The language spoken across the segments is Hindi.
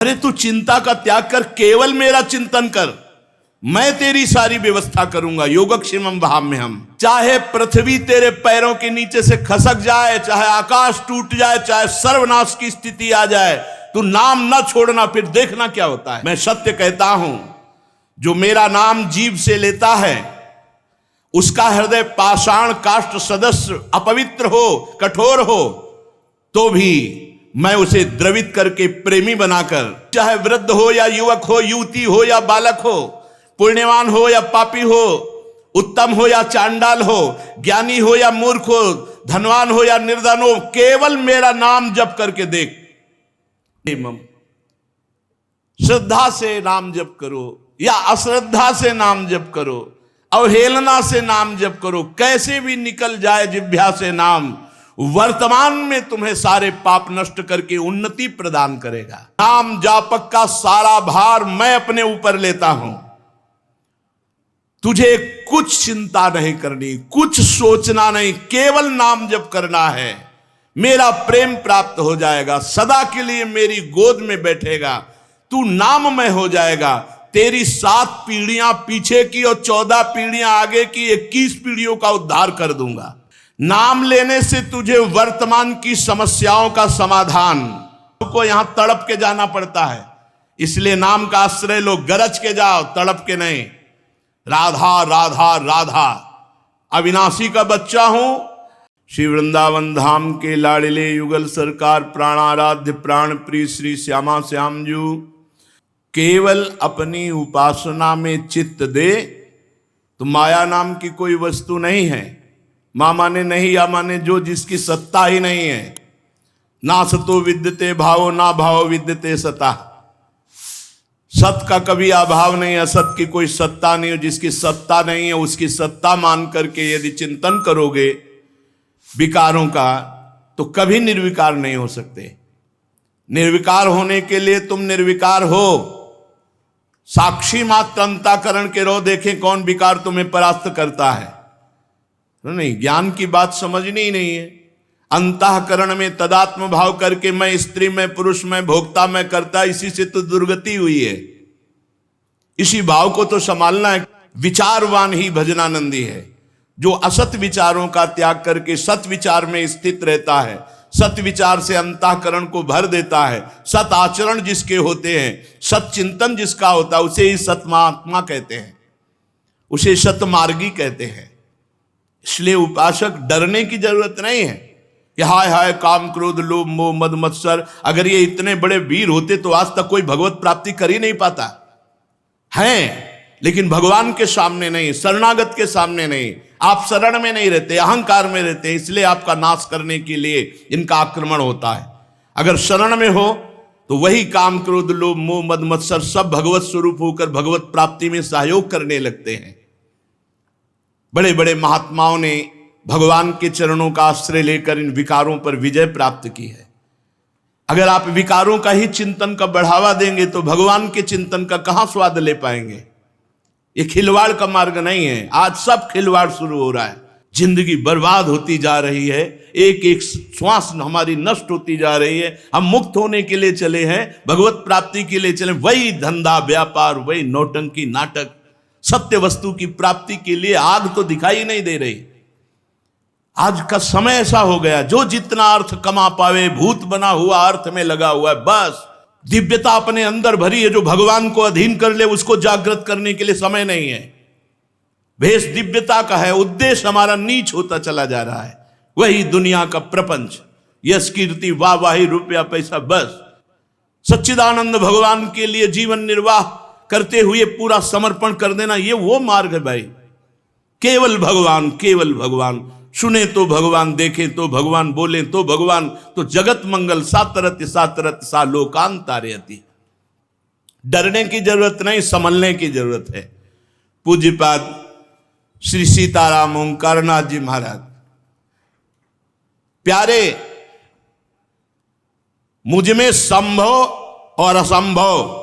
अरे तू चिंता का त्याग कर, केवल मेरा चिंतन कर, मैं तेरी सारी व्यवस्था करूंगा। योगक्षेमम वहाम्यहम्। चाहे पृथ्वी तेरे पैरों के नीचे से खसक जाए, चाहे आकाश टूट जाए, चाहे सर्वनाश की स्थिति आ जाए, तू नाम न छोड़ना, फिर देखना क्या होता है। मैं सत्य कहता हूं, जो मेरा नाम जीभ से लेता है उसका हृदय पाषाण काष्ठ सदस्य अपवित्र हो, कठोर हो, तो भी मैं उसे द्रवित करके प्रेमी बनाकर, चाहे वृद्ध हो या युवक हो, युवती हो या बालक हो, पुण्यवान हो या पापी हो, उत्तम हो या चांडाल हो, ज्ञानी हो या मूर्ख हो, धनवान हो या निर्धन हो, केवल मेरा नाम जप करके देख। श्रद्धा से नाम जप करो या अश्रद्धा से नाम जप करो, अवहेलना से नाम जप करो, कैसे भी निकल जाए जिह्वा से नाम, वर्तमान में तुम्हें सारे पाप नष्ट करके उन्नति प्रदान करेगा। नाम जापक का सारा भार मैं अपने ऊपर लेता हूं। तुझे कुछ चिंता नहीं करनी, कुछ सोचना नहीं, केवल नाम जप करना है। मेरा प्रेम प्राप्त हो जाएगा, सदा के लिए मेरी गोद में बैठेगा, तू नाममय हो जाएगा। तेरी 7 पीढ़ियां पीछे की और 14 पीढ़ियां आगे की, 21 पीढ़ियों का उद्धार कर दूंगा। नाम लेने से तुझे वर्तमान की समस्याओं का समाधान, को यहां तड़प के जाना पड़ता है, इसलिए नाम का आश्रय लो, गरज के जाओ, तड़प के नहीं। राधा राधा राधा, अविनाशी का बच्चा हूं, श्री वृंदावन धाम के लाडले युगल सरकार प्राणाराध्य प्राण प्रिय श्री श्यामा श्याम जू केवल अपनी उपासना में चित्त दे तो माया नाम की कोई वस्तु नहीं है। मां माने नहीं, या माने जो, जिसकी सत्ता ही नहीं है। ना सतो विद्यते भावो, ना भाव विद्यते सता। सत का कभी अभाव नहीं, असत की कोई सत्ता नहीं, जिसकी सत्ता नहीं है उसकी सत्ता मान करके यदि चिंतन करोगे विकारों का, तो कभी निर्विकार नहीं हो सकते। निर्विकार होने के लिए तुम निर्विकार हो, साक्षी मात्र अंतःकरण के रहो, देखें कौन विकार तुम्हें परास्त करता है। नहीं, ज्ञान की बात समझनी ही नहीं है। अंतःकरण में तदात्म भाव करके मैं स्त्री, मैं पुरुष, मैं भोक्ता, मैं करता, इसी से तो दुर्गति हुई है। इसी भाव को तो संभालना है। विचारवान ही भजनानंदी है, जो असत विचारों का त्याग करके सत विचार में स्थित रहता है, सत विचार से अंतःकरण को भर देता है। सत आचरण जिसके होते हैं, सत चिंतन जिसका होता है, उसे ही सतमात्मा कहते हैं, उसे सतमार्गी कहते हैं। इसलिए उपासक डरने की जरूरत नहीं है कि हाय हाय काम क्रोध लोभ मोह मद मत्सर, अगर ये इतने बड़े वीर होते तो आज तक कोई भगवत प्राप्ति कर ही नहीं पाता है। लेकिन भगवान के सामने नहीं, शरणागत के सामने नहीं, आप शरण में नहीं रहते, अहंकार में रहते हैं, इसलिए आपका नाश करने के लिए इनका आक्रमण होता है। अगर शरण में हो तो वही काम क्रोध लोभ मोह मद मत्सर सब भगवत स्वरूप होकर भगवत प्राप्ति में सहयोग करने लगते हैं। बड़े बड़े महात्माओं ने भगवान के चरणों का आश्रय लेकर इन विकारों पर विजय प्राप्त की है। अगर आप विकारों का ही चिंतन का बढ़ावा देंगे तो भगवान के चिंतन का कहां स्वाद ले पाएंगे। ये खिलवाड़ का मार्ग नहीं है। आज सब खिलवाड़ शुरू हो रहा है, जिंदगी बर्बाद होती जा रही है, एक एक श्वास हमारी नष्ट होती जा रही है। हम मुक्त होने के लिए चले हैं, भगवत प्राप्ति के लिए चले, वही धंधा व्यापार, वही नौटंकी नाटक, सत्य वस्तु की प्राप्ति के लिए आग तो दिखाई नहीं दे रही। आज का समय ऐसा हो गया, जो जितना अर्थ कमा पावे भूत बना हुआ अर्थ में लगा हुआ है। बस दिव्यता अपने अंदर भरी है, जो भगवान को अधीन कर ले उसको जागृत करने के लिए समय नहीं है। भेष दिव्यता का है, उद्देश्य हमारा नीच होता चला जा रहा है। वही दुनिया का प्रपंच, यश कीर्ति वाहवाही रुपया पैसा, बस सच्चिदानंद भगवान के लिए जीवन निर्वाह करते हुए पूरा समर्पण कर देना, ये वो मार्ग है भाई। केवल भगवान, केवल भगवान, सुने तो भगवान, देखे तो भगवान, बोले तो भगवान, तो जगत मंगल सातरत्य सातरत्य सा लोकांतारयति। डरने की जरूरत नहीं, संभलने की जरूरत है। पूज्यपाद श्री सीताराम ओंकारनाथ जी महाराज, प्यारे, मुझमें संभव और असंभव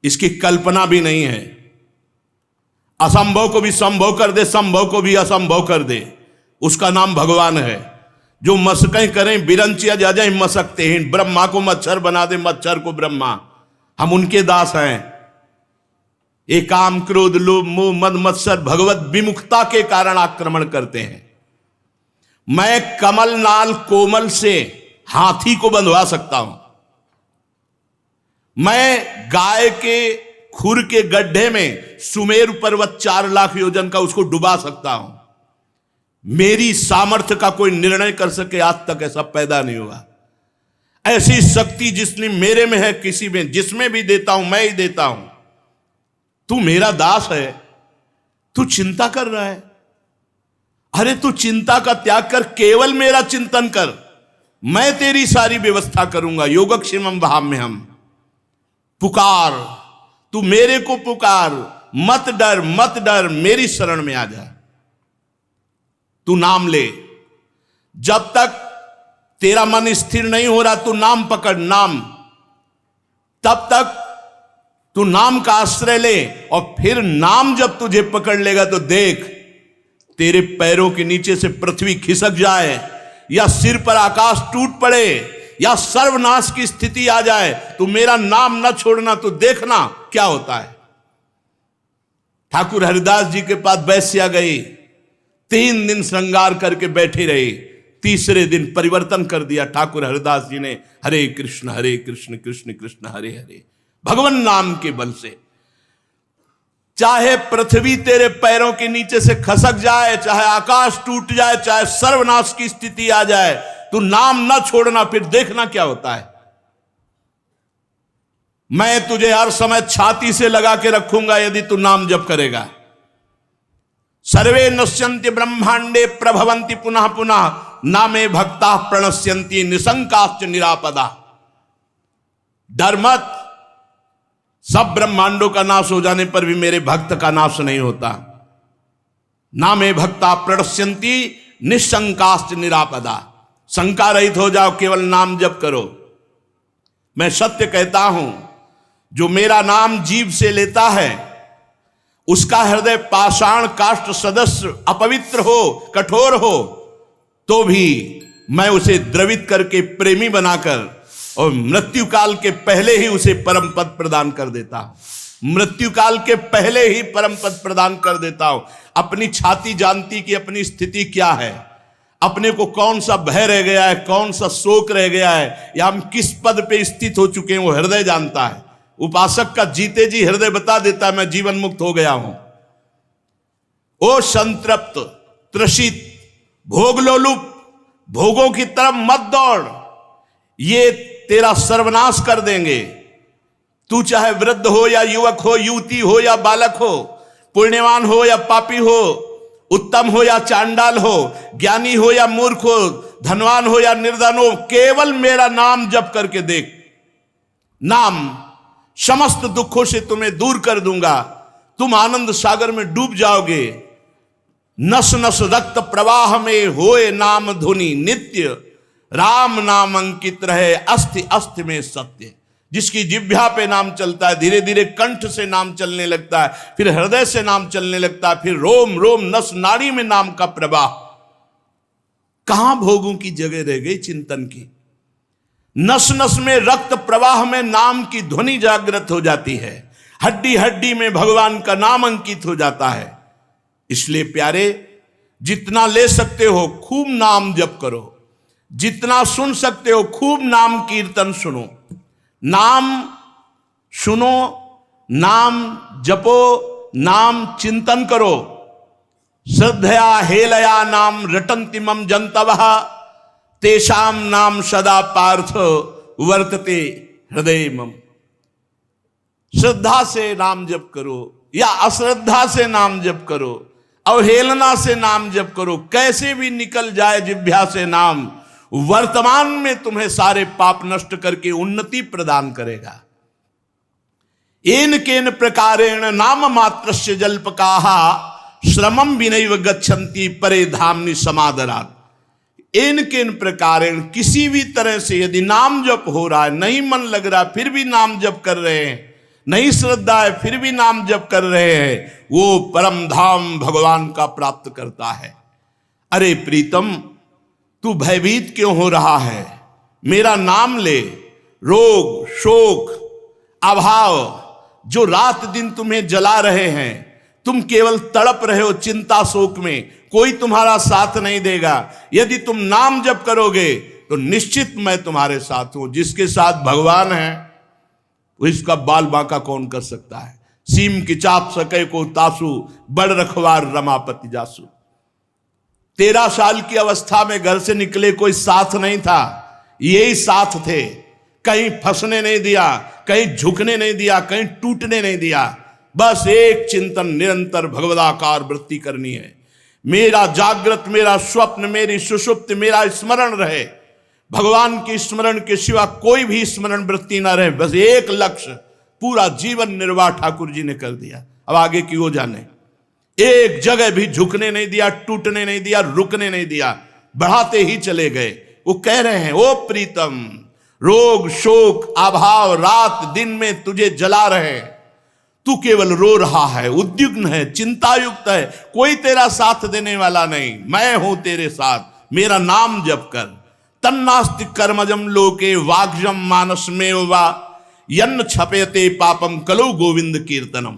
इसकी कल्पना भी नहीं है। असंभव को भी संभव कर दे, संभव को भी असंभव कर दे, उसका नाम भगवान है। जो मशकें करें बिरंचिया जा जाए मशकते हैं, ब्रह्मा को मच्छर बना दे, मच्छर को ब्रह्मा, हम उनके दास हैं। ये काम क्रोध लोभ मोह मद मत्सर भगवत विमुखता के कारण आक्रमण करते हैं। मैं कमल नाल कोमल से हाथी को बंधवा सकता हूं, मैं गाय के खुर के गड्ढे में सुमेरु पर्वत 4 लाख योजन का उसको डुबा सकता हूं। मेरी सामर्थ्य का कोई निर्णय कर सके आज तक ऐसा पैदा नहीं हुआ। ऐसी शक्ति जिसने मेरे में है, किसी में जिसमें भी देता हूं मैं ही देता हूं। तू मेरा दास है, तू चिंता कर रहा है। अरे तू चिंता का त्याग कर, केवल मेरा चिंतन कर, मैं तेरी सारी व्यवस्था करूंगा। योगक्षेमम भाव में हम पुकार, तू मेरे को पुकार, मत डर मत डर, मेरी शरण में आ जा। तू नाम ले, जब तक तेरा मन स्थिर नहीं हो रहा तू नाम पकड़, नाम, तब तक तू नाम का आश्रय ले। और फिर नाम जब तुझे पकड़ लेगा तो देख, तेरे पैरों के नीचे से पृथ्वी खिसक जाए, या सिर पर आकाश टूट पड़े, या सर्वनाश की स्थिति आ जाए, तू मेरा नाम न छोड़ना, तो देखना क्या होता है। ठाकुर हरिदास जी के पास वैश्या गई, 3 दिन श्रृंगार करके बैठी रही, तीसरे दिन परिवर्तन कर दिया ठाकुर हरिदास जी ने। हरे कृष्ण कृष्ण कृष्ण हरे हरे, भगवान नाम के बल से। चाहे पृथ्वी तेरे पैरों के नीचे से खसक जाए, चाहे आकाश टूट जाए, चाहे सर्वनाश की स्थिति आ जाए, तू नाम ना छोड़ना, फिर देखना क्या होता है। मैं तुझे हर समय छाती से लगा के रखूंगा यदि तू नाम जप करेगा। सर्वे नश्यन्ति ब्रह्मांडे प्रभवन्ति पुनः पुनः, नामे भक्ता प्रणश्यन्ति निशंकाश्च निरापदा। डर मत, सब ब्रह्मांडों का नाश हो जाने पर भी मेरे भक्त का नाश नहीं होता। नामे भक्ता प्रणश्यन्ति निशंकाश्च निरापदा। शंका रहित हो जाओ, केवल नाम जप करो। मैं सत्य कहता हूं, जो मेरा नाम जीभ से लेता है उसका हृदय पाषाण काष्ठ सदस्य अपवित्र हो, कठोर हो, तो भी मैं उसे द्रवित करके प्रेमी बनाकर और मृत्यु काल के पहले ही उसे परम पद प्रदान कर देता हूं। मृत्यु काल के पहले ही परम पद प्रदान कर देता हूं। अपनी छाती जानती कि अपनी स्थिति क्या है, अपने को कौन सा भय रह गया है, कौन सा शोक रह गया है, या हम किस पद पे स्थित हो चुके हैं, वो हृदय जानता है। उपासक का जीते जी हृदय बता देता है मैं जीवन मुक्त हो गया हूं। ओ संतृप्त त्रसित भोगलोलुप, भोगों की तरफ मत दौड़, ये तेरा सर्वनाश कर देंगे। तू चाहे वृद्ध हो या युवक हो, युवती हो या बालक हो, पुण्यवान हो या पापी हो, उत्तम हो या चांडाल हो, ज्ञानी हो या मूर्ख हो, धनवान हो या निर्धन हो, केवल मेरा नाम जप करके देख। नाम समस्त दुखों से तुम्हें दूर कर दूंगा, तुम आनंद सागर में डूब जाओगे। नस नस रक्त प्रवाह में होए नाम धुनि नित्य, राम नाम अंकित रहे अस्ति अस्ति में सत्य। जिसकी जिह्वा पे नाम चलता है, धीरे धीरे कंठ से नाम चलने लगता है, फिर हृदय से नाम चलने लगता है, फिर रोम रोम नस नाड़ी में नाम का प्रवाह। कहां भोगों की जगह रह गई चिंतन की। नस नस में रक्त प्रवाह में नाम की ध्वनि जागृत हो जाती है, हड्डी हड्डी में भगवान का नाम अंकित हो जाता है। इसलिए प्यारे, जितना ले सकते हो खूब नाम जप करो, जितना सुन सकते हो खूब नाम कीर्तन सुनो। नाम सुनो, नाम जपो, नाम चिंतन करो। श्रद्धया हेलया नाम रटन्ति मम जंतवः, तेषाम नाम सदा पार्थ वर्तते हृदय मम। श्रद्धा से नाम जप करो या अश्रद्धा से नाम जप करो, अवहेलना से नाम जप करो, कैसे भी निकल जाए जिह्वा से नाम, वर्तमान में तुम्हें सारे पाप नष्ट करके उन्नति प्रदान करेगा। एन केन प्रकारेण नाम मात्रस्य जल्पकाः श्रमं विनैव गच्छन्ति परे धामनि समादरात्। इन किन प्रकारेण, किसी भी तरह से यदि नाम जप हो रहा है, नहीं मन लग रहा फिर भी नाम जप कर रहे हैं, नहीं श्रद्धा है फिर भी नाम जप कर रहे हैं, वो परम धाम भगवान का प्राप्त करता है। अरे प्रीतम, तू भयभीत क्यों हो रहा है? मेरा नाम ले। रोग, शोक, अभाव जो रात दिन तुम्हें जला रहे हैं, तुम केवल तड़प रहे हो चिंता शोक में, कोई तुम्हारा साथ नहीं देगा। यदि तुम नाम जप करोगे तो निश्चित मैं तुम्हारे साथ हूं। जिसके साथ भगवान है वो इसका बाल बांका कौन कर सकता है? सीम की चाप सके को तासु, बड़ रखवार रमापति जासु। 13 साल की अवस्था में घर से निकले, कोई साथ नहीं था, यही साथ थे। कहीं फंसने नहीं दिया, कहीं झुकने नहीं दिया, कहीं टूटने नहीं दिया। बस एक चिंतन, निरंतर भगवदाकार वृत्ति करनी है। मेरा जागृत, मेरा स्वप्न, मेरी सुषुप्त, मेरा स्मरण रहे। भगवान के स्मरण के सिवा कोई भी स्मरण वृत्ति ना रहे। बस एक लक्ष्य, पूरा जीवन निर्वाह ठाकुर जी ने कर दिया। अब आगे की वो जाने। एक जगह भी झुकने नहीं दिया, टूटने नहीं दिया, रुकने नहीं दिया, बढ़ाते ही चले गए। वो कह रहे हैं, ओ प्रीतम, रोग, शोक, अभाव रात दिन में तुझे जला रहे, तू केवल रो रहा है, उद्विग्न है, चिंतायुक्त है, कोई तेरा साथ देने वाला नहीं। मैं हूं तेरे साथ, मेरा नाम जप कर। तन्नास्ति कर्मजम लोके वाग्जम मानस में वा यन्न छपेते पापम कलो गोविंद कीर्तनम।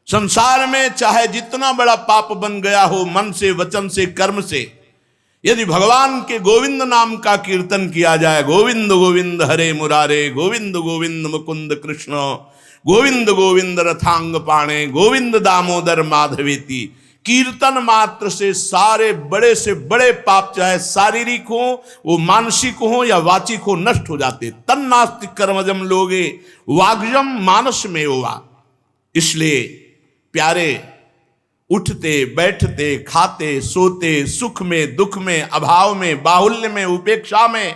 संसार में चाहे जितना बड़ा पाप बन गया हो, मन से, वचन से, कर्म से, यदि भगवान के गोविंद नाम का कीर्तन किया जाए, गोविंद गोविंद हरे मुरारे, गोविंद गोविंद मुकुंद कृष्ण, गोविंद गोविंद रथांग पाणे, गोविंद दामोदर माधवेति, कीर्तन मात्र से सारे बड़े से बड़े पाप, चाहे शारीरिक हो, वो मानसिक हो या वाचिक हो, नष्ट हो जाते। तन्नास्ति कर्मजम लोगे वाग्जम मानस में हुआ। इसलिए प्यारे, उठते बैठते, खाते सोते, सुख में, दुख में, अभाव में, बाहुल्य में, उपेक्षा में,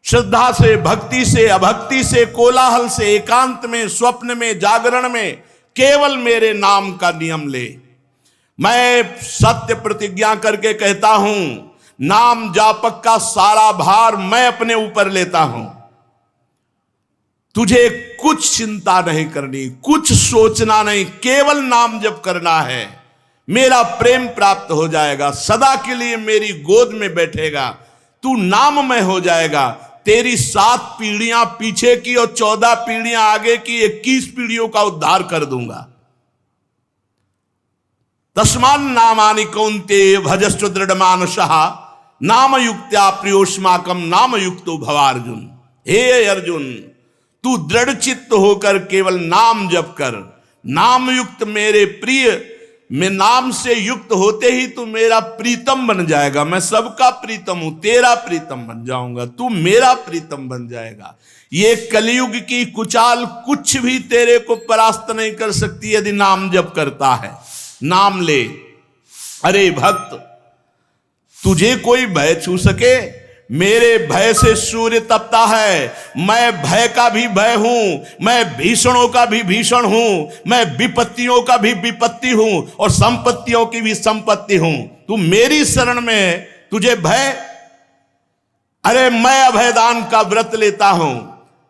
श्रद्धा से, भक्ति से, अभक्ति से, कोलाहल से, एकांत में, स्वप्न में, जागरण में, केवल मेरे नाम का नियम ले। मैं सत्य प्रतिज्ञा करके कहता हूं, नाम जापक का सारा भार मैं अपने ऊपर लेता हूं। तुझे कुछ चिंता नहीं करनी, कुछ सोचना नहीं, केवल नाम जप करना है। मेरा प्रेम प्राप्त हो जाएगा, सदा के लिए मेरी गोद में बैठेगा, तू नाम में हो जाएगा। तेरी 7 पीढ़ियां पीछे की और 14 पीढ़ियां आगे की, 21 पीढ़ियों का उद्धार कर दूंगा। तस्मान नामानि कौन्तेय भजस्व दृढ़ मानसः नाम युक्त्या प्रियोष्माकम नाम युक्तो भवार्जुन। हे अर्जुन, तू दृढ़ चित्त होकर केवल नाम जप कर। नाम युक्त मेरे प्रिय, मैं नाम से युक्त होते ही तू मेरा प्रीतम बन जाएगा। मैं सबका प्रीतम हूं, तेरा प्रीतम बन जाऊंगा, तू मेरा प्रीतम बन जाएगा। ये कलयुग की कुचाल कुछ भी तेरे को परास्त नहीं कर सकती यदि नाम जप करता है। नाम ले। अरे भक्त, तुझे कोई भय छू सके? मेरे भय से सूर्य तपता है। मैं भय का भी भय हूं, मैं भीषणों का भी भीषण हूं, मैं विपत्तियों का भी विपत्ति हूं और संपत्तियों की भी संपत्ति हूं। तू मेरी शरण में, तुझे भय? अरे मैं अभयदान का व्रत लेता हूं।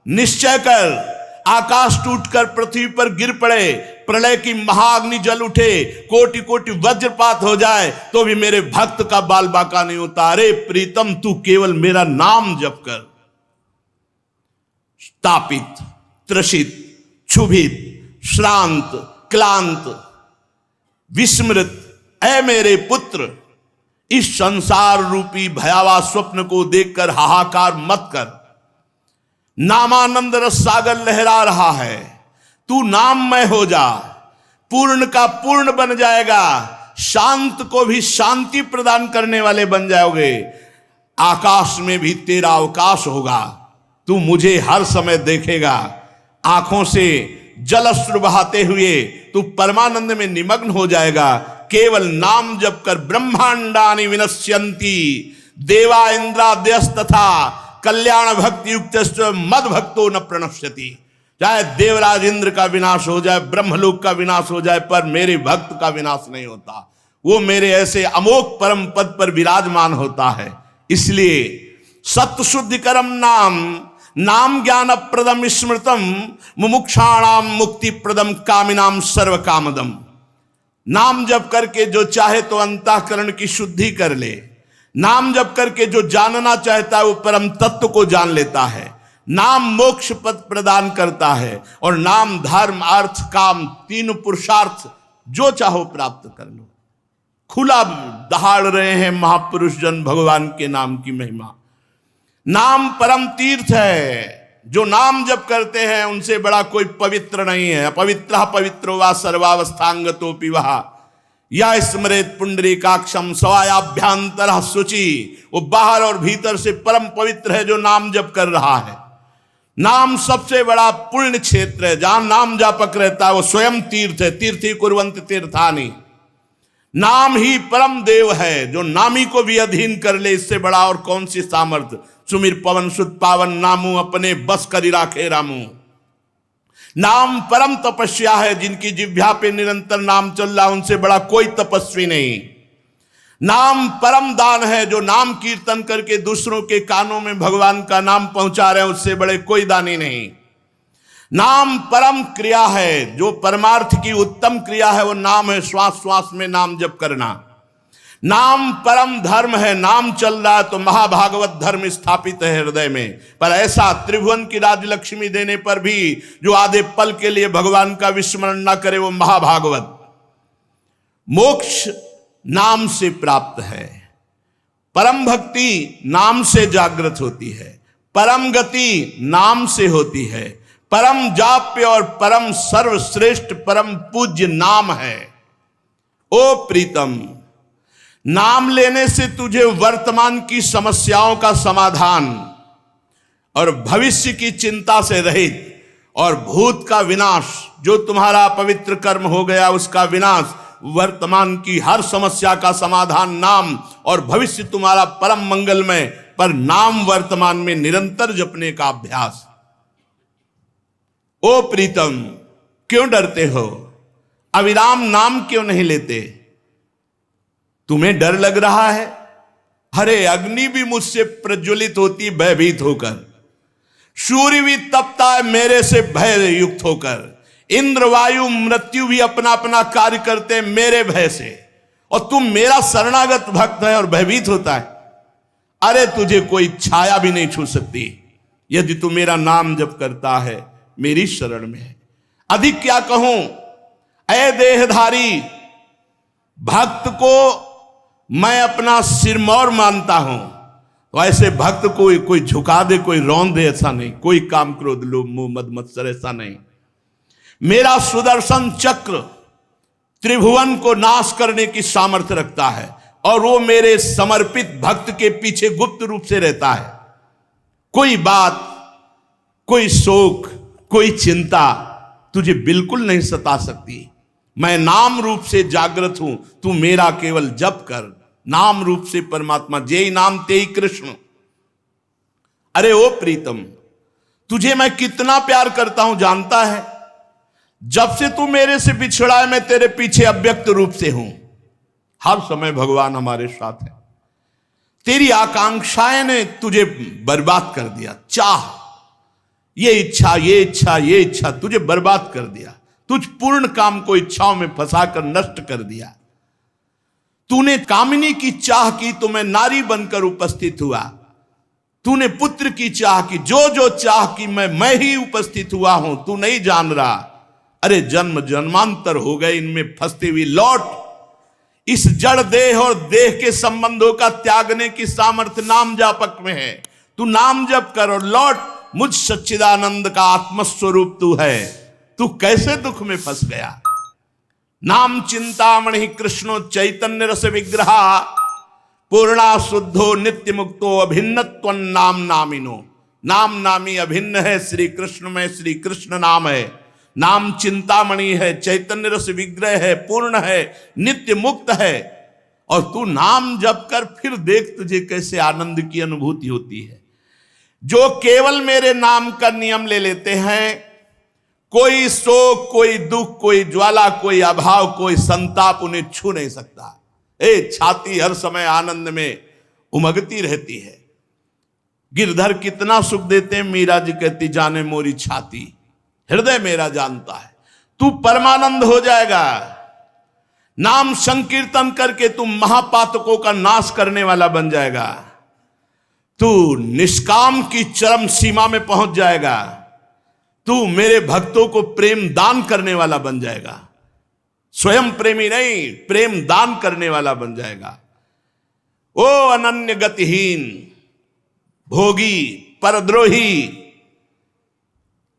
निश्चय कर, आकाश टूटकर पृथ्वी पर गिर पड़े, प्रलय की महाअग्नि जल उठे, कोटि कोटि वज्रपात हो जाए, तो भी मेरे भक्त का बाल बाका नहीं होता। अरे प्रीतम, तू केवल मेरा नाम जप कर। तापित, त्रसित, क्षुभित, श्रांत, क्लांत, विस्मृत, ऐ मेरे पुत्र, इस संसार रूपी भयावह स्वप्न को देखकर हाहाकार मत कर। नामानंद रस सागर लहरा रहा है, तू नाममय हो जा, पूर्ण का पूर्ण बन जाएगा, शांत को भी शांति प्रदान करने वाले बन जाओगे। आकाश में भी तेरा अवकाश होगा, तू मुझे हर समय देखेगा। आंखों से जलअश्रु बहाते हुए तू परमानंद में निमग्न हो जाएगा। केवल नाम जप कर। ब्रह्मांडानि विनश्यन्ति देवा इंद्रादयस तथा कल्याण भक्ति युक्त मद भक्तो न प्रणश्यति। चाहे देवराज इंद्र का विनाश हो जाए, ब्रह्मलोक का विनाश हो जाए, पर मेरे भक्त का विनाश नहीं होता। वो मेरे ऐसे अमोघ परम पद पर विराजमान होता है। इसलिए सत्य शुद्धि करम नाम, नाम ज्ञान प्रदम स्मृतम, मुमुक्षाणाम मुक्ति प्रदम कामिनाम सर्व कामदम। नाम जप करके जो चाहे तो अंतःकरण की शुद्धि कर ले। नाम जप करके जो जानना चाहता है वो परम तत्व को जान लेता है। नाम मोक्ष पद प्रदान करता है और नाम धर्म अर्थ काम तीन पुरुषार्थ जो चाहो प्राप्त कर लो। खुला दहाड़ रहे हैं महापुरुष जन भगवान के नाम की महिमा। नाम परम तीर्थ है। जो नाम जप करते हैं उनसे बड़ा कोई पवित्र नहीं है। अपवित्र पवित्रो वा सर्वावस्थांगतोपि वहा या स्मरेत पुंडरीकाक्षम स्वायाभ्यांतर शुचि। वो बाहर और भीतर से परम पवित्र है जो नाम जप कर रहा है। नाम सबसे बड़ा पुण्य क्षेत्र है। जहां नाम जापक रहता है वो स्वयं तीर्थ है। तीर्थी कुर्वंत तीर्थानि। नाम ही परम देव है जो नामी को भी अधीन कर ले। इससे बड़ा और कौन सी सामर्थ्य। सुमिर पवन सुत पावन नामू अपने बस करी राखे रामू। नाम परम तपस्या है। जिनकी जिह्वा पे निरंतर नाम चल रहा उनसे बड़ा कोई तपस्वी नहीं। नाम परम दान है। जो नाम कीर्तन करके दूसरों के कानों में भगवान का नाम पहुंचा रहे हैं उससे बड़े कोई दानी नहीं। नाम परम क्रिया है। जो परमार्थ की उत्तम क्रिया है वो नाम है। श्वास श्वास में नाम जप करना। नाम परम धर्म है। नाम चल रहा है तो महाभागवत धर्म स्थापित है हृदय में। पर ऐसा त्रिभुवन की राजलक्ष्मी देने पर भी जो आधे पल के लिए भगवान का विस्मरण न करे वो महाभागवत। मोक्ष नाम से प्राप्त है। परम भक्ति नाम से जागृत होती है। परम गति नाम से होती है। परम जाप्य और परम सर्वश्रेष्ठ परम पूज्य नाम है। ओ प्रीतम, नाम लेने से तुझे वर्तमान की समस्याओं का समाधान और भविष्य की चिंता से रहित और भूत का विनाश, जो तुम्हारा पवित्र कर्म हो गया उसका विनाश, वर्तमान की हर समस्या का समाधान नाम और भविष्य तुम्हारा परम मंगलमय। पर नाम वर्तमान में निरंतर जपने का अभ्यास। ओ प्रीतम, क्यों डरते हो? अविराम नाम क्यों नहीं लेते? तुम्हें डर लग रहा है? अरे अग्नि भी मुझसे प्रज्वलित होती भयभीत होकर। सूर्य भी तपता है मेरे से भय युक्त होकर। इंद्र वायु मृत्यु भी अपना अपना कार्य करते हैं मेरे भय से। और तुम मेरा शरणागत भक्त है और भयभीत होता है। अरे तुझे कोई छाया भी नहीं छू सकती यदि तू मेरा नाम जप करता है, मेरी शरण में है। अधिक क्या कहूं? ऐ देहधारी, भक्त को मैं अपना सिरमौर मानता हूं। तो ऐसे भक्त को कोई झुका दे, कोई रौंद दे, ऐसा नहीं। कोई काम क्रोध लोभ मोह मद मत्सर, ऐसा नहीं। मेरा सुदर्शन चक्र त्रिभुवन को नाश करने की सामर्थ्य रखता है और वो मेरे समर्पित भक्त के पीछे गुप्त रूप से रहता है। कोई बात, कोई शोक, कोई चिंता तुझे बिल्कुल नहीं सता सकती। मैं नाम रूप से जागृत हूं। तू मेरा केवल जप कर। नाम रूप से परमात्मा, जेई नाम तेई कृष्ण। अरे ओ प्रीतम, तुझे मैं कितना प्यार करता हूं जानता है? जब से तू मेरे से बिछड़ा है मैं तेरे पीछे अव्यक्त रूप से हूं। हर समय भगवान हमारे साथ है। तेरी आकांक्षाएं ने तुझे बर्बाद कर दिया। चाह, ये इच्छा, ये इच्छा, ये इच्छा तुझे बर्बाद कर दिया। तुझ पूर्ण काम को इच्छाओं में फंसाकर नष्ट कर दिया। तूने कामिनी की चाह की तो मैं नारी बनकर उपस्थित हुआ। तूने पुत्र की चाह की, जो जो चाह की मैं ही उपस्थित हुआ हूं। तू नहीं जान रहा। अरे जन्म जन्मांतर हो गए इनमें फंसते हुए। लौट। इस जड़ देह और देह के संबंधों का त्यागने की सामर्थ्य नाम जापक में है। तू नाम जप कर और लौट। मुझ सच्चिदानंद का आत्मस्वरूप तू है। तू कैसे दुख में फंस गया? नाम चिंतामणि कृष्णो चैतन्य रस विग्रह पूर्णा शुद्धो नित्य मुक्तो अभिन्नत्व नाम नामिनो। नाम नामी अभिन्न है। श्री कृष्ण में श्री कृष्ण नाम है। नाम चिंतामणि है, चैतन्य रस विग्रह है, पूर्ण है, नित्य मुक्त है। और तू नाम जप कर, फिर देख तुझे कैसे आनंद की अनुभूति होती है। जो केवल मेरे नाम का नियम ले लेते हैं, कोई शोक, कोई दुख, कोई ज्वाला, कोई अभाव, कोई संताप उन्हें छू नहीं सकता। छाती हर समय आनंद में उमगती रहती है। गिरधर कितना सुख देते हैं, मीरा जी कहती जाने मोरी छाती, हृदय मेरा जानता है। तू परमानंद हो जाएगा। नाम संकीर्तन करके तू महापातकों का नाश करने वाला बन जाएगा। तू निष्काम की चरम सीमा में पहुंच जाएगा। तू मेरे भक्तों को प्रेम दान करने वाला बन जाएगा। स्वयं प्रेमी नहीं, प्रेम दान करने वाला बन जाएगा। ओ अनन्य गतिहीन, भोगी, परद्रोही,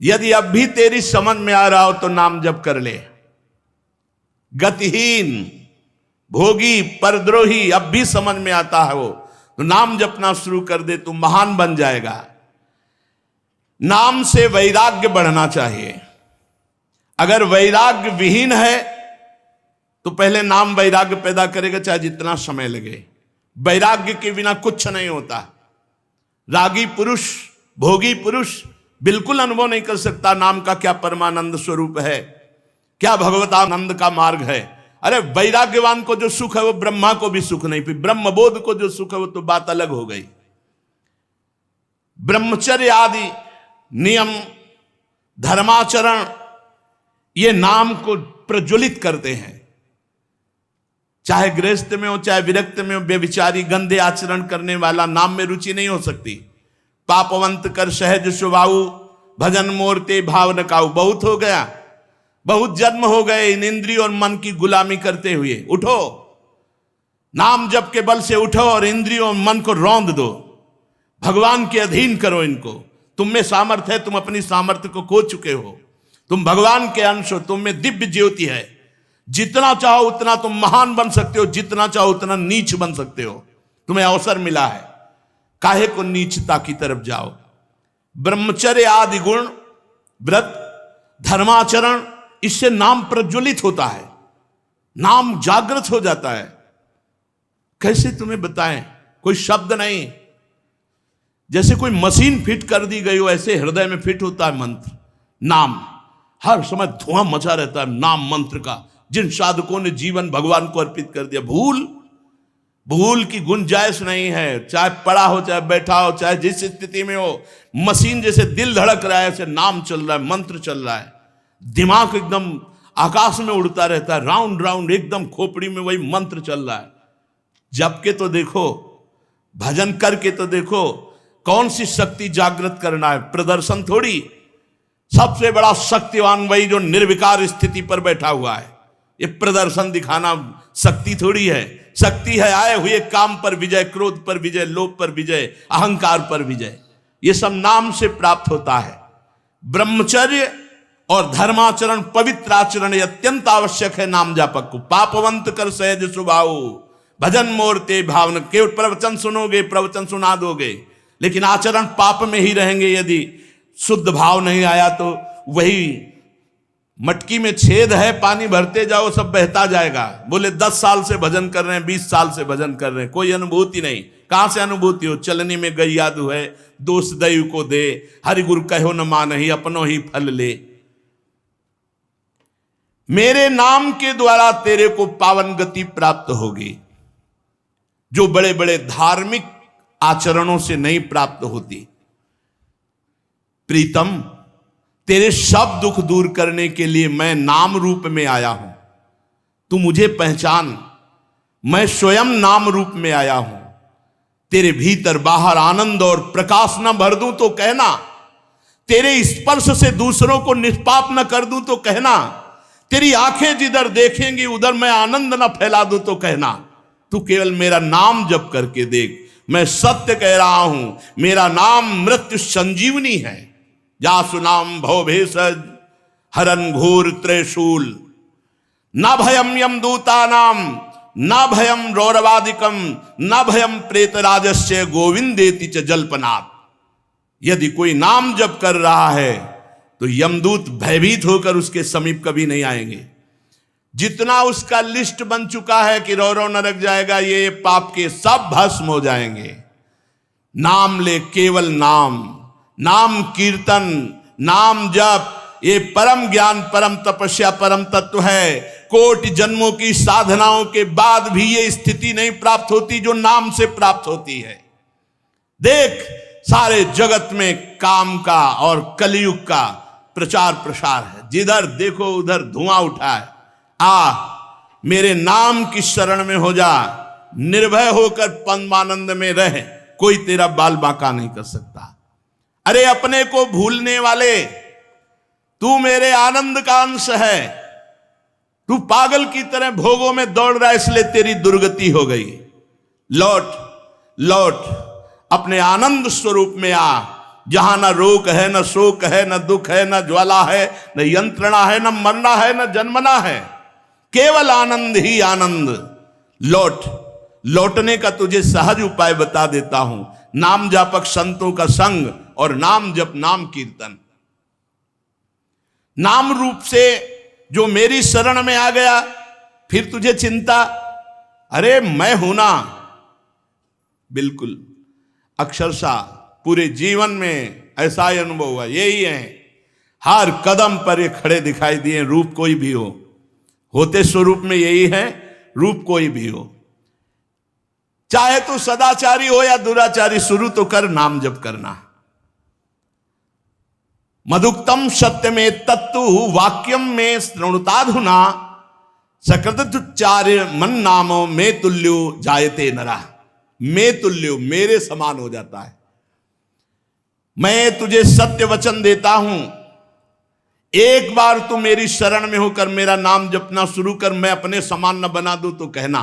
यदि अब भी तेरी समझ में आ रहा हो तो नाम जप कर ले। गतिहीन, भोगी, परद्रोही अब भी समझ में आता है वो, तो नाम जपना शुरू कर दे, तू महान बन जाएगा। नाम से वैराग्य बढ़ना चाहिए। अगर वैराग्य विहीन है तो पहले नाम वैराग्य पैदा करेगा, चाहे जितना समय लगे। वैराग्य के बिना कुछ नहीं होता। रागी पुरुष, भोगी पुरुष बिल्कुल अनुभव नहीं कर सकता नाम का क्या परमानंद स्वरूप है, क्या भगवतानंद का मार्ग है। अरे वैराग्यवान को जो सुख है वो ब्रह्मा को भी सुख नहीं, फिर ब्रह्मबोध को जो सुख है वो तो बात अलग हो गई। ब्रह्मचर्य आदि नियम, धर्माचरण, ये नाम को प्रज्वलित करते हैं। चाहे गृहस्थ में हो, चाहे विरक्त में हो, बेविचारी गंदे आचरण करने वाला नाम में रुचि नहीं हो सकती। पापवंत कर सहज स्वभाव, भजन मोरते भाव न काऊ। बहुत हो गया, बहुत जन्म हो गए इन इंद्रिय और मन की गुलामी करते हुए। उठो, नाम जप के बल से उठो और इंद्रियों और मन को रौंद दो, भगवान के अधीन करो इनको। तुम में सामर्थ्य है, तुम अपनी सामर्थ्य को खो चुके हो। तुम भगवान के अंश हो, तुम में दिव्य ज्योति है। जितना चाहो उतना तुम महान बन सकते हो, जितना चाहो उतना नीच बन सकते हो। तुम्हें अवसर मिला है, काहे को नीचता की तरफ जाओ। ब्रह्मचर्य आदि गुण, व्रत, धर्माचरण, इससे नाम प्रज्वलित होता है, नाम जागृत हो जाता है। कैसे तुम्हें बताएं, कोई शब्द नहीं। जैसे कोई मशीन फिट कर दी गई हो, ऐसे हृदय में फिट होता है मंत्र, नाम। हर समय धुआं मचा रहता है नाम मंत्र का। जिन साधकों ने जीवन भगवान को अर्पित कर दिया, भूल की गुंजाइश नहीं है। चाहे पड़ा हो, चाहे बैठा हो, चाहे जिस स्थिति में हो, मशीन जैसे दिल धड़क रहा है ऐसे नाम चल रहा है, मंत्र चल रहा है। दिमाग एकदम आकाश में उड़ता रहता है, राउंड राउंड एकदम खोपड़ी में वही मंत्र चल रहा है। जप के तो देखो, भजन करके तो देखो, कौन सी शक्ति जागृत करना है, प्रदर्शन थोड़ी। सबसे बड़ा शक्तिवान वही जो निर्विकार स्थिति पर बैठा हुआ है। ये प्रदर्शन दिखाना शक्ति थोड़ी है। शक्ति है आए हुए काम पर विजय, क्रोध पर विजय, लोभ पर विजय, अहंकार पर विजय। ये सब नाम से प्राप्त होता है। ब्रह्मचर्य और धर्माचरण, पवित्र आचरण अत्यंत आवश्यक है नाम जापक को। पापवंत कर सहज स्वभाव, भजन मोरते भावन। केवल प्रवचन सुनोगे, प्रवचन सुना दोगे, लेकिन आचरण पाप में ही रहेंगे। यदि शुद्ध भाव नहीं आया तो वही मटकी में छेद है, पानी भरते जाओ सब बहता जाएगा। बोले 10 साल से भजन कर रहे हैं, 20 साल से भजन कर रहे हैं, कोई अनुभूति नहीं। कहां से अनुभूति हो? चलनी में गई यादु है, दोष दैव को दे, हरि गुरु कहो न मानहि, अपनो ही फल ले। मेरे नाम के द्वारा तेरे को पावन गति प्राप्त होगी, जो बड़े बड़े धार्मिक आचरणों से नहीं प्राप्त होती। प्रीतम, तेरे सब दुख दूर करने के लिए मैं नाम रूप में आया हूं। तू मुझे पहचान, मैं स्वयं नाम रूप में आया हूं। तेरे भीतर बाहर आनंद और प्रकाश न भर दूं तो कहना, तेरे स्पर्श से दूसरों को निष्पाप न कर दूं तो कहना, तेरी आंखें जिधर देखेंगी उधर मैं आनंद न फैला दूं तो कहना। तू केवल मेरा नाम जप करके देख। मैं सत्य कह रहा हूं, मेरा नाम मृत्यु संजीवनी है। जासु नाम भव भेषज हरन घोर त्रिशूल, न भयम यम दूतानाम, न भयम रौरवादिकम, न भयम प्रेत राजस्य गोविंदेति च जल्पनात्। यदि कोई नाम जप कर रहा है तो यमदूत भयभीत होकर उसके समीप कभी नहीं आएंगे। जितना उसका लिस्ट बन चुका है कि रौ रौ नरक जाएगा, ये पाप के सब भस्म हो जाएंगे। नाम ले, केवल नाम, नाम कीर्तन, नाम जप, ये परम ज्ञान, परम तपस्या, परम तत्व है। कोटि जन्मों की साधनाओं के बाद भी ये स्थिति नहीं प्राप्त होती जो नाम से प्राप्त होती है। देख, सारे जगत में काम का और कलयुग का प्रचार प्रसार है। जिधर देखो उधर धुआं उठा है। मेरे नाम की शरण में हो जा, निर्भय होकर परमानंद में रह, कोई तेरा बाल बांका नहीं कर सकता। अरे अपने को भूलने वाले, तू मेरे आनंद का अंश है, तू पागल की तरह भोगों में दौड़ रहा है, इसलिए तेरी दुर्गति हो गई। लौट लौट अपने आनंद स्वरूप में आ, जहां न रोग है, न शोक है, न दुख है, न ज्वाला है, न यंत्रणा है, न मरना है, न जन्मना है, केवल आनंद ही आनंद। लौट, लौटने का तुझे सहज उपाय बता देता हूं। नाम जापक संतों का संग और नाम जप, नाम कीर्तन। नाम रूप से जो मेरी शरण में आ गया, फिर तुझे चिंता, अरे मैं हूं ना। बिल्कुल, अक्षरशः पूरे जीवन में ऐसा ही अनुभव हुआ, यही है। हर कदम पर ये खड़े दिखाई दिए, रूप कोई भी हो, होते स्वरूप में यही है, रूप कोई भी हो। चाहे तू सदाचारी हो या दुराचारी, शुरू तो कर नाम जप करना। मधुक्तम सत्य में तत्तु वाक्यम में श्रृणुताधुना, सकृतुच्चार्य मन नामो में तुल्यो जायते नरा। में तुल्यो, मेरे समान हो जाता है। मैं तुझे सत्य वचन देता हूं, एक बार तू मेरी शरण में होकर मेरा नाम जपना शुरू कर, मैं अपने समान न बना दूं तो कहना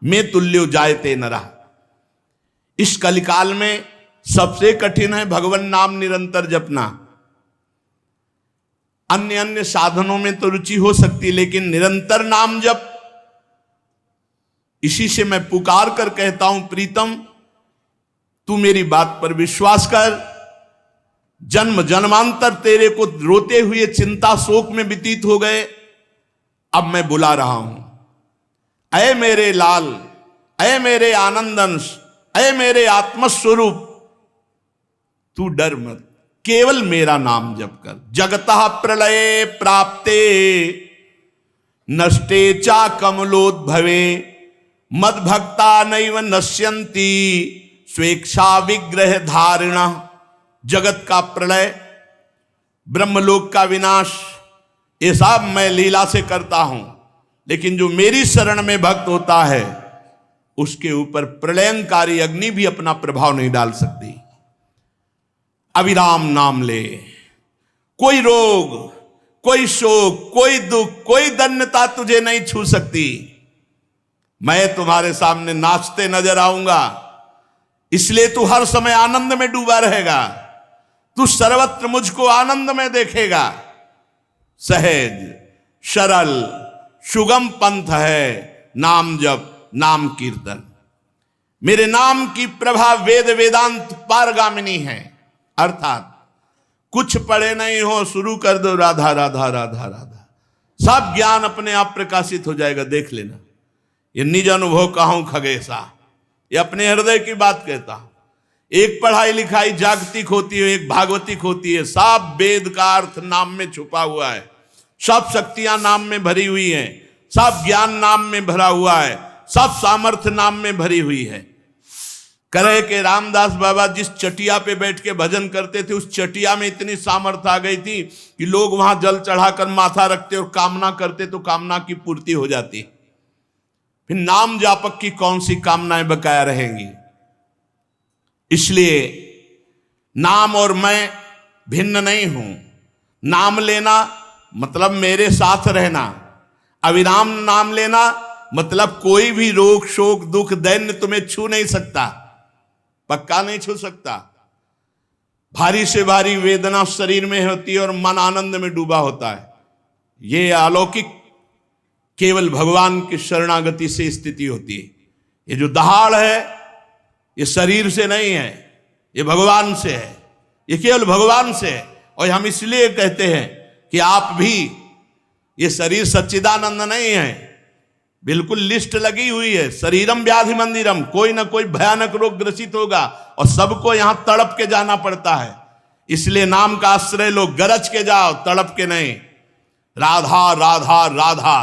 मैं तुल्यो जायते नरा। इस कलिकाल में सबसे कठिन है भगवान नाम निरंतर जपना। अन्य अन्य साधनों में तो रुचि हो सकती, लेकिन निरंतर नाम जप, इसी से मैं पुकार कर कहता हूं, प्रीतम तू मेरी बात पर विश्वास कर। जन्म जन्मांतर तेरे को रोते हुए चिंता शोक में व्यतीत हो गए, अब मैं बुला रहा हूं। अय मेरे लाल, अय मेरे आनंद अंश, अय मेरे आत्मस्वरूप, तू डर मत, केवल मेरा नाम जप कर। जगतः प्रलये प्राप्ते नष्टे चा कमलोद्भवे, मद्भक्ता नैव नश्यन्ति स्वेच्छा विग्रह धारिणा। जगत का प्रलय, ब्रह्मलोक का विनाश, ये सब मैं लीला से करता हूं, लेकिन जो मेरी शरण में भक्त होता है उसके ऊपर प्रलयंकारी अग्नि भी अपना प्रभाव नहीं डाल सकती। अविराम नाम ले, कोई रोग, कोई शोक, कोई दुख, कोई दन्यता तुझे नहीं छू सकती। मैं तुम्हारे सामने नाचते नजर आऊंगा, इसलिए तू हर समय आनंद में डूबा रहेगा। तू सर्वत्र मुझको आनंद में देखेगा। सहज सरल सुगम पंथ है नाम जप, नाम कीर्तन। मेरे नाम की प्रभा वेद वेदांत पारगामिनी है, अर्थात कुछ पढ़े नहीं हो, शुरू कर दो राधा राधा राधा राधा, सब ज्ञान अपने आप प्रकाशित हो जाएगा। देख लेना, ये निज अनुभव कहूं खगेशा, ये अपने हृदय की बात कहता हूं। एक पढ़ाई लिखाई जागतिक होती है, एक भागवतिक होती है। सब वेद का अर्थ नाम में छुपा हुआ है, सब शक्तियां नाम में भरी हुई हैं, सब ज्ञान नाम में भरा हुआ है, सब सामर्थ्य नाम में भरी हुई है। करे कि रामदास बाबा जिस चटिया पे बैठ के भजन करते थे, उस चटिया में इतनी सामर्थ्य आ गई थी कि लोग वहां जल चढ़ाकर माथा रखते और कामना करते तो कामना की पूर्ति हो जाती। फिर नाम जापक की कौन सी कामनाएं बकाया रहेंगी। इसलिए नाम और मैं भिन्न नहीं हूं। नाम लेना मतलब मेरे साथ रहना, अविराम नाम लेना मतलब कोई भी रोग शोक दुख दैन्य तुम्हें छू नहीं सकता, पक्का नहीं छू सकता। भारी से भारी वेदना शरीर में होती है और मन आनंद में डूबा होता है। ये अलौकिक केवल भगवान की शरणागति से स्थिति होती है। ये जो दहाड़ है ये शरीर से नहीं है, ये भगवान से है, ये केवल भगवान से है। और हम इसलिए कहते हैं कि आप भी, ये शरीर सच्चिदानंद नहीं है, बिल्कुल लिस्ट लगी हुई है। शरीरम व्याधि मंदिरम, कोई ना कोई भयानक रोग ग्रसित होगा और सबको यहां तड़प के जाना पड़ता है। इसलिए नाम का आश्रय लो, गरज के जाओ, तड़प के नहीं। राधा राधा राधा